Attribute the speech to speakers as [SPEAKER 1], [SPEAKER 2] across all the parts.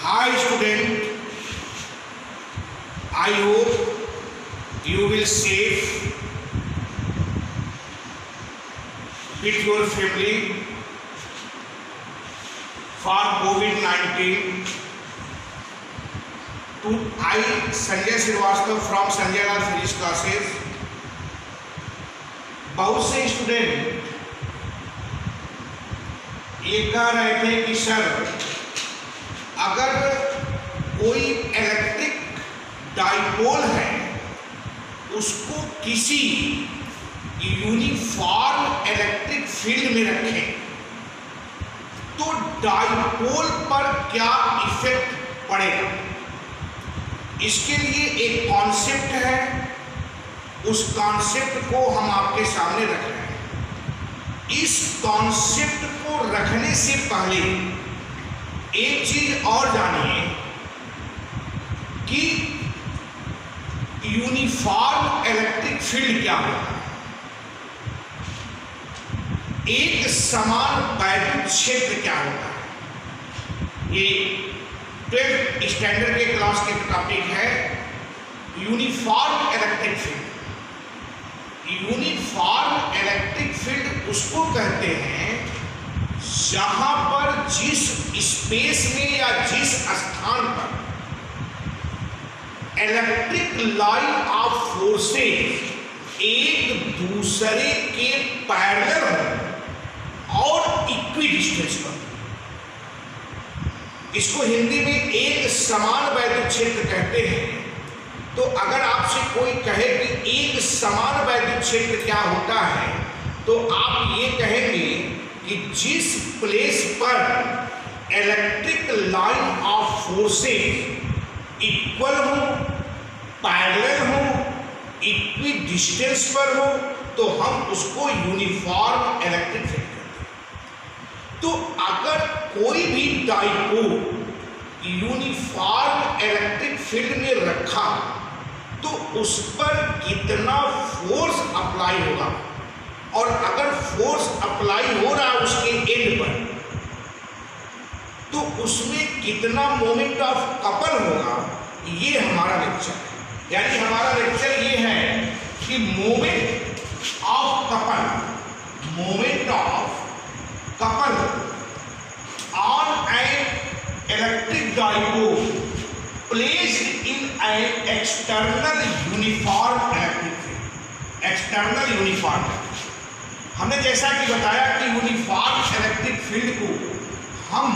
[SPEAKER 1] Hi student, I hope you will safe with your family for COVID-19. I, Sanjay Srivastava from Sanjay Lal Physics Classes. बहुत से student ये कह रहे थे कि सर अगर कोई इलेक्ट्रिक डाइपोल है उसको किसी यूनिफॉर्म इलेक्ट्रिक फील्ड में रखें तो डाइपोल पर क्या इफेक्ट पड़ेगा। इसके लिए एक कॉन्सेप्ट है, उस कॉन्सेप्ट को हम आपके सामने रख रहे हैं। इस कॉन्सेप्ट को रखने से पहले एक चीज और जानिए कि यूनिफॉर्म इलेक्ट्रिक फील्ड क्या होता है। एक समान वैद्युत क्षेत्र क्या होता है। ये 12th स्टैंडर्ड के क्लास के टॉपिक है uniform electric field. Uniform electric field उसको कहते हैं जहां पर जिस स्पेस में या जिस स्थान पर इलेक्ट्रिक लाइन ऑफ फोर्सेस एक दूसरे के पैरेलल और इक्वी डिस्टेंस पर, इसको हिंदी में एक समान वैद्युत क्षेत्र कहते हैं। तो अगर आपसे कोई कहे कि एक समान वैद्युत क्षेत्र क्या होता है तो आप ये कहेंगे कि जिस प्लेस पर electric line of forces equal हो, पैरेलल हो, इक्वी डिस्टेंस पर हो तो हम उसको यूनिफॉर्म इलेक्ट्रिक फील्ड कहते हैं। तो अगर कोई भी डाइपोल यूनिफॉर्म इलेक्ट्रिक फील्ड में रखा तो उस पर कितना फोर्स अप्लाई होगा, और अगर फोर्स अप्लाई हो रहा है उसके एंड पर तो उसमें कितना मोमेंट ऑफ कपल होगा, ये हमारा लेक्चर है। यानी हमारा लेक्चर ये है कि moment of couple on an electric dipole placed in an external uniform electric field। External uniform, हमने जैसा कि बताया कि यूनिफॉर्म इलेक्ट्रिक फील्ड को हम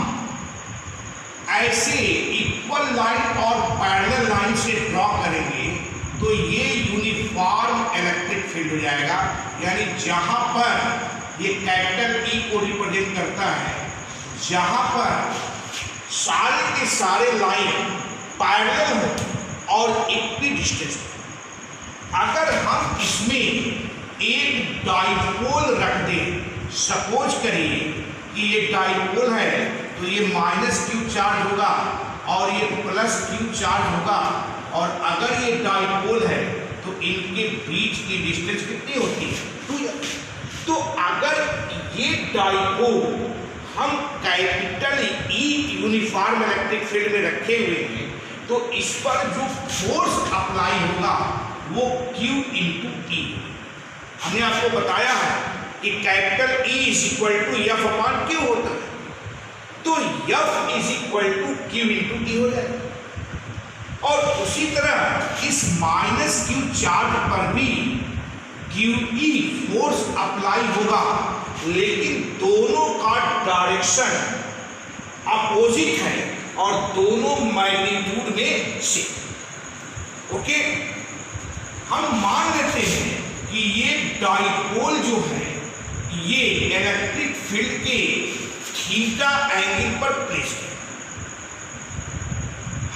[SPEAKER 1] ऐसे इक्वल लाइन और पैरेलल लाइन से ड्रॉ करेंगे तो ये यूनिफॉर्म इलेक्ट्रिक फील्ड हो जाएगा। यानी जहां पर ये कैपिटल ई को रिप्रेजेंट करता है, जहां पर सारे के सारे लाइन पैरेलल हो और इक्वी डिस्टेंस। अगर हम इसमें एक डाइपोल रख दें, सपोज करिए कि ये डाइपोल है तो ये माइनस क्यू चार्ज होगा और ये प्लस क्यू चार्ज होगा, और अगर ये डाइपोल है तो इनके बीच की डिस्टेंस कितनी होती है 2। तो अगर ये डाइपोल हम capital E uniform electric field में रखे हुए हैं तो इस पर जो फोर्स अप्लाई होगा वो Q इंटू E। हमने आपको बताया है कि capital E is equal to F upon Q होता है, तो F is equal to Q into E हो जाएगा। और उसी तरह इस माइनस क्यू चार्ज पर भी QE फोर्स अप्लाई होगा, लेकिन दोनों का डायरेक्शन अपोजिट है और दोनों मैग्नीट्यूड में से। ओके, हम मान लेते हैं कि ये डाइपोल जो है ये इलेक्ट्रिक फील्ड के थीटा एंगल पर प्लेस है।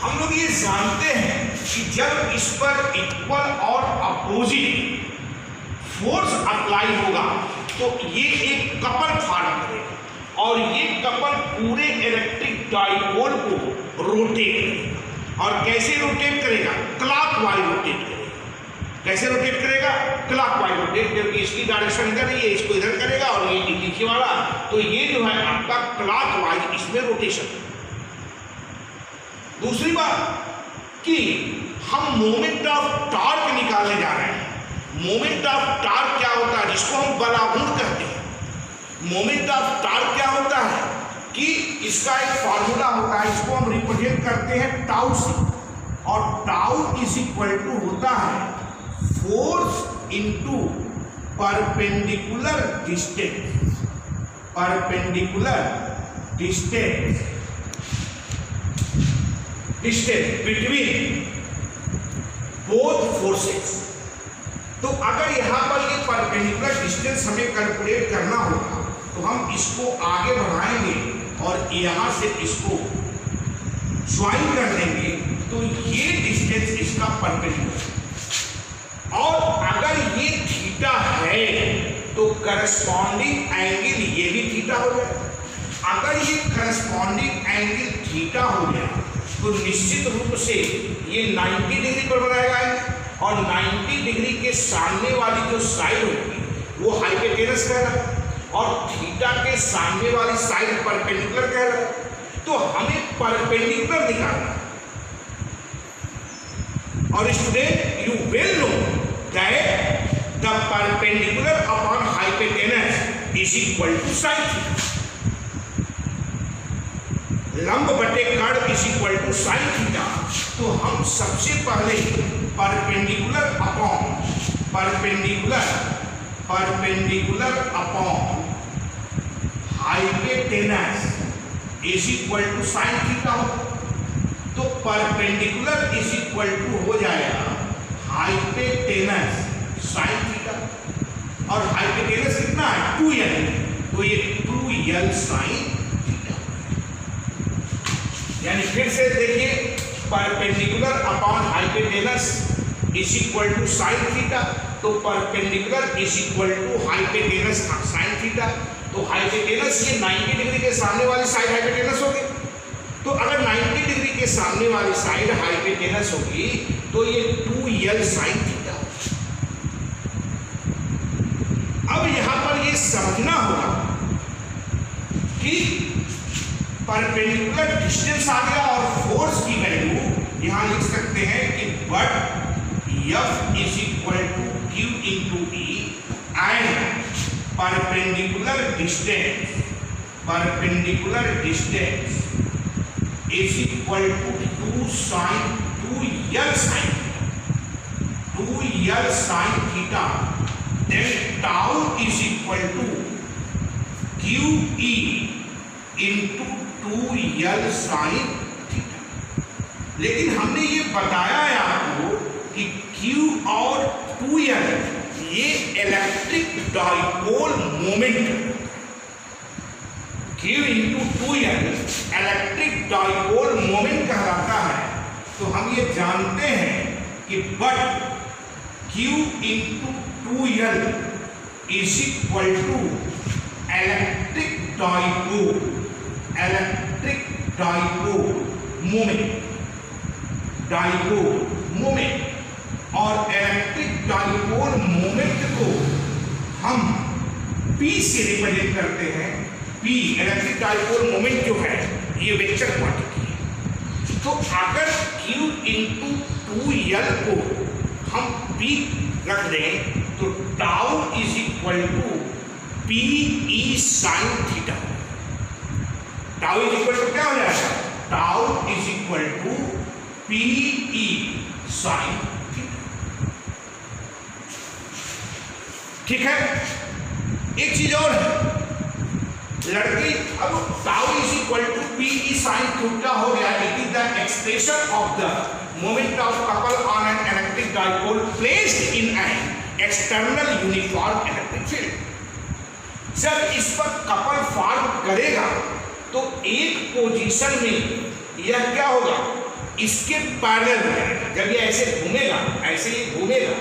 [SPEAKER 1] हम लोग ये जानते हैं कि जब इस पर इक्वल और अपोजिट फोर्स अप्लाई होगा तो ये एक कपल फॉर्म करेगा और ये कपल पूरे इलेक्ट्रिक डाइपोल को रोटेट करेगा। और कैसे रोटेट करेगा? क्लॉकवाइज रोटेट करेगा। कैसे रोटेट करेगा? क्लॉकवाइज रोटेट, क्योंकि इसकी डायरेक्शन इधर है, ये इसको इधर करेगा और ये नीचे वाला, तो ये जो है आपका क्लॉकवाइज इसमें रोटेशन। दूसरी बात कि हम मोमेंट ऑफ टॉर्क निकालने जा रहे हैं। मोमेंट ऑफ टॉर्क क्या होता है, जिसको हम बलाघूर्ण कहते हैं। मोमेंट ऑफ टॉर्क क्या होता है कि इसका एक फॉर्मूला होता है, इसको हम रिप्रेजेंट करते हैं टाउ से, और टाउ इज इक्वल टू होता है force into perpendicular distance, perpendicular distance between both forces. तो अगर यहां पर ये परपेंडिकुलर डिस्टेंस हमें कैलकुलेट करना होगा तो हम इसको आगे बढ़ाएंगे और यहां से इसको ज्वाइन कर देंगे, तो ये डिस्टेंस इसका परपेंडिकुलर, और अगर ये थीटा है तो करस्पॉन्डिंग एंगल ये भी थीटा हो गया। अगर ये करस्पॉन्डिंग एंगल थीटा हो गया तो निश्चित रूप से ये 90 डिग्री पर बनाया जाएगा, और 90 डिग्री के सामने वाली जो साइड होगी वो हाइपोटेनस कहलाएगा, और थीटा के सामने वाली साइड परपेंडिकुलर कहलाएगा। तो हमें परपेंडिकुलर निकालना, और student you will know that the perpendicular upon hypotenuse is equal to sine theta. लंब बटे कर्ण is equal to sine theta. तो हम सबसे पहले perpendicular upon hypotenuse is equal to sine theta हो, तो परपेंडिकुलर इज इक्वल टू हो जाएगा हाइपोटेनस साइन थीटा, और हाइपोटेनस कितना है 2l, तो ये 2l साइन थीटा। यानी फिर से देखिए, perpendicular upon hypotenuse is equal to sine theta, तो perpendicular is equal to hypotenuse sine theta. तो हाइपोटेनस ये 90 डिग्री के सामने वाली साइड हाइपोटेनस होगी, तो अगर 90 डिग्री के सामने वाली साइड हाइपोटेनस होगी तो ये 2l साइन थीटा। अब यहां पर ये समझना होगा कि परपेंडिकुलर डिस्टेंस आ गया और फोर्स की वैल्यू यहां लिख सकते हैं कि but F is equal to Q into E, and perpendicular distance is equal to 2l sine theta, then tau is equal to QE into 2l sine theta. लेकिन हमने ये बताया है आपको कि Q और 2l ये electric dipole moment, Q into 2l electric dipole moment कहलाता है। तो हम ये जानते हैं कि but Q into 2l is equal to electric dipole moment, और इलेक्ट्रिक डाइपोल मोमेंट को हम P से रिप्रेजेंट करते हैं। P इलेक्ट्रिक डाइपोल मोमेंट जो है ये वेक्टर क्वांटिटी है। तो अगर Q इंटू 2l को हम P रख दें तो tau is equal to PE sine theta. Tau is equal to क्या हो जाएगा, tau is equal to PE sine theta. ठीक है, एक चीज और है, लड़की अब tau is equal to PE sine theta हो गया, it is the expression of the moment of couple on an electric dipole placed in an external uniform electric field. जब इस पर कपल फॉर्म करेगा तो एक पोजीशन में यह क्या होगा, इसके पैरेलल हो जाएगा। जब ये ऐसे घूमेगा, ऐसे ये घूमेगा,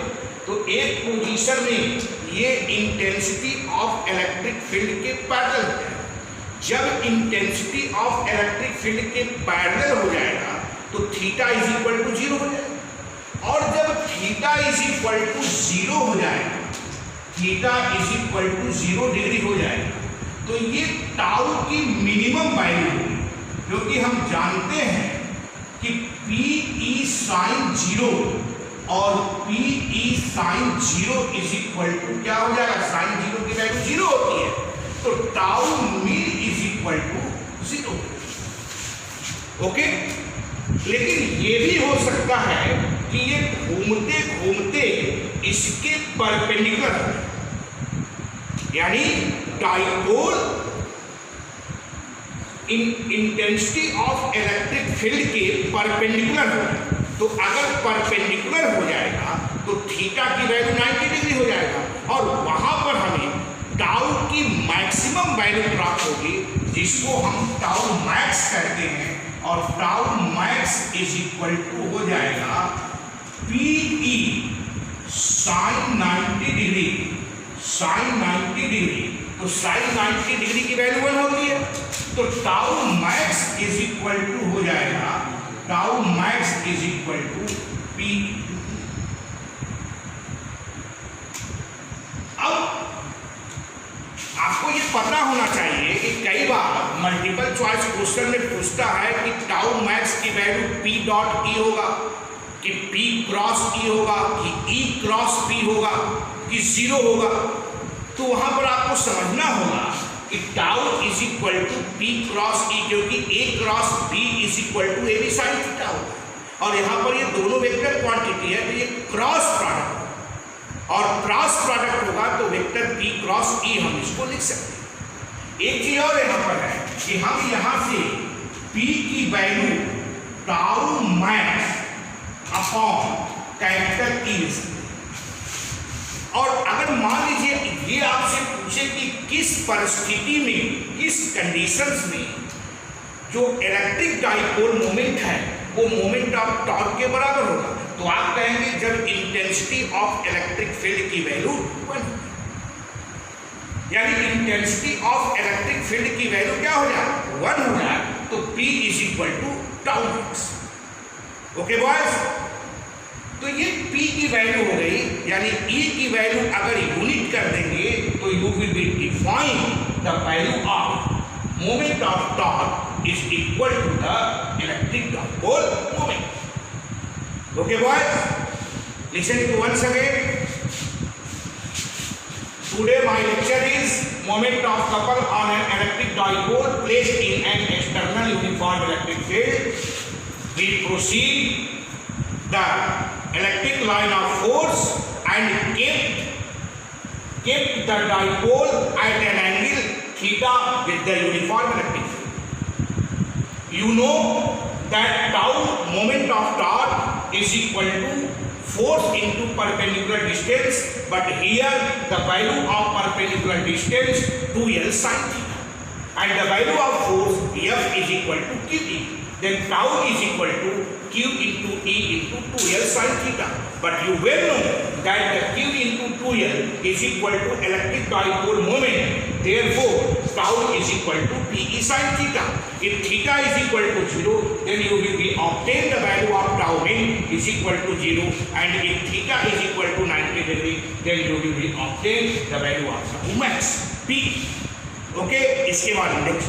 [SPEAKER 1] तो एक पोजीशन में ये इंटेंसिटी ऑफ इलेक्ट्रिक फील्ड के पैरेलल हो जाएगा। जब इंटेंसिटी ऑफ इलेक्ट्रिक फील्ड के पैरेलल हो जाएगा तो थीटा इज इक्वल टू 0 हो जाएगा, और जब थीटा इज इक्वल टू 0 हो जाएगा, theta is equal to 0 degree हो जाएगा, तो ये टाउ की मिनिमम वैल्यू होगी। क्योंकि हम जानते हैं कि पी ई साइन 0 और P E sine 0 is equal to क्या हो जाएगा, साइन 0 की वैल्यू 0 होती है, तो tau mean is equal to 0। Okay, लेकिन ये भी हो सकता है कि ये घूमते घूमते इसके परपेंडिकुलर है, यानी dipole intensity of electric field के परपेंडिकुलर है। तो अगर परपेंडिकुलर हो जाएगा तो थीटा की वैल्यू 90 डिग्री हो जाएगा, और वहां पर हमें टाउ की मैक्सिमम वैल्यू प्राप्त होगी, जिसको हम टाउ मैक्स कहते हैं, और tau max is equal to हो जाएगा P E sine 90 degree, sine 90 degree. तो साइन 90 डिग्री की वैल्यू 1 होती है, तो tau max is equal to हो जाएगा, tau max is equal to P. अब आपको ये पता होना चाहिए कि कई बार मल्टीपल चॉइस क्वेश्चन में पूछता है कि टाउ मैक्स की वैल्यू पी डॉट ई होगा, कि पी क्रॉस ई होगा, कि ई क्रॉस पी होगा, कि 0 होगा। तो वहां पर आपको समझना होगा कि tau is equal to P cross E, क्योंकि A cross B is equal to A B sine theta होगा, और यहाँ पर ये दोनों वेक्टर क्वांटिटी है, तो ये क्रॉस प्रोडक्ट, और क्रॉस प्रोडक्ट होगा तो वेक्टर p क्रॉस e हम इसको लिख सकते हैं। एक चीज और यहाँ पर है कि हम यहाँ से p की value tau max upon capital E लिख सकते हैं। और अगर मान लीजिए ये आपसे पूछे कि किस परिस्थिति में, किस कंडीशंस में जो इलेक्ट्रिक डाइपोल मोमेंट है वो मोमेंट ऑफ टॉर्क के बराबर होगा, तो आप कहेंगे जब इंटेंसिटी ऑफ इलेक्ट्रिक फील्ड की वैल्यू 1, यानी इंटेंसिटी ऑफ इलेक्ट्रिक फील्ड की वैल्यू क्या हो जाए, 1 हो जाए, तो P is equal to tau max. Okay boys, तो ये P की वैल्यू हो गई, यानी E की वैल्यू अगर यूनिट कर देंगे तो you will be define the value of moment of torque is equal to the electric dipole moment. Okay boys, listen to once again. Today my lecture is moment of couple on an electric dipole placed in an external uniform electric field. We proceed the electric line of force and kept the dipole at an angle theta with the uniform electric field. You know that tau moment of torque is equal to force into perpendicular distance, but here the value of perpendicular distance 2L sin theta, and the value of force F is equal to QE. Then tau is equal to Q into E into 2L sin theta. But you well know that the Q into 2L is equal to electric dipole moment. Therefore, tau is equal to PE sin theta. If theta is equal to 0, then you will be obtain the value of tau min is equal to 0, and if theta is equal to 90 degree, then you will be obtain the value of tau max P. Okay, इसके बाद next